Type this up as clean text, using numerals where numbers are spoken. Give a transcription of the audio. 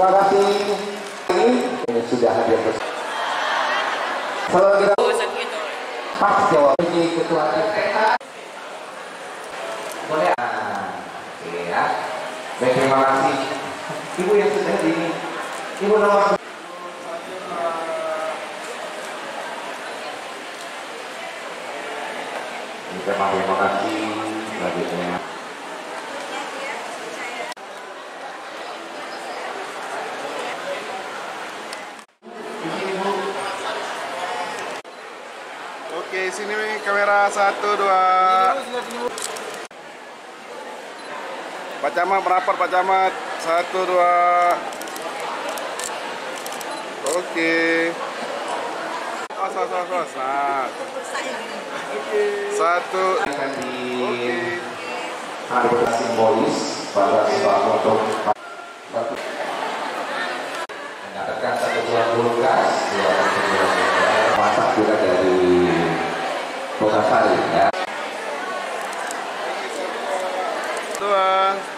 Terima kasih. Ini sudah hadir bersama. Selalu kita pas jawab ketua RPK. Boleh ya. Baik, terima kasih. Ibu yang sudah di Ibu nomor terima kasih selanjutnya. Oke, sini kamera 1, 2. Pak Camat merapat, Pak Camat 1, 2. Oke. Awas. Nah. Satu. Oke. Ada simbolis pada untuk mendapatkan satu buah kulkas, masak juga dari Bogasari ya. 2.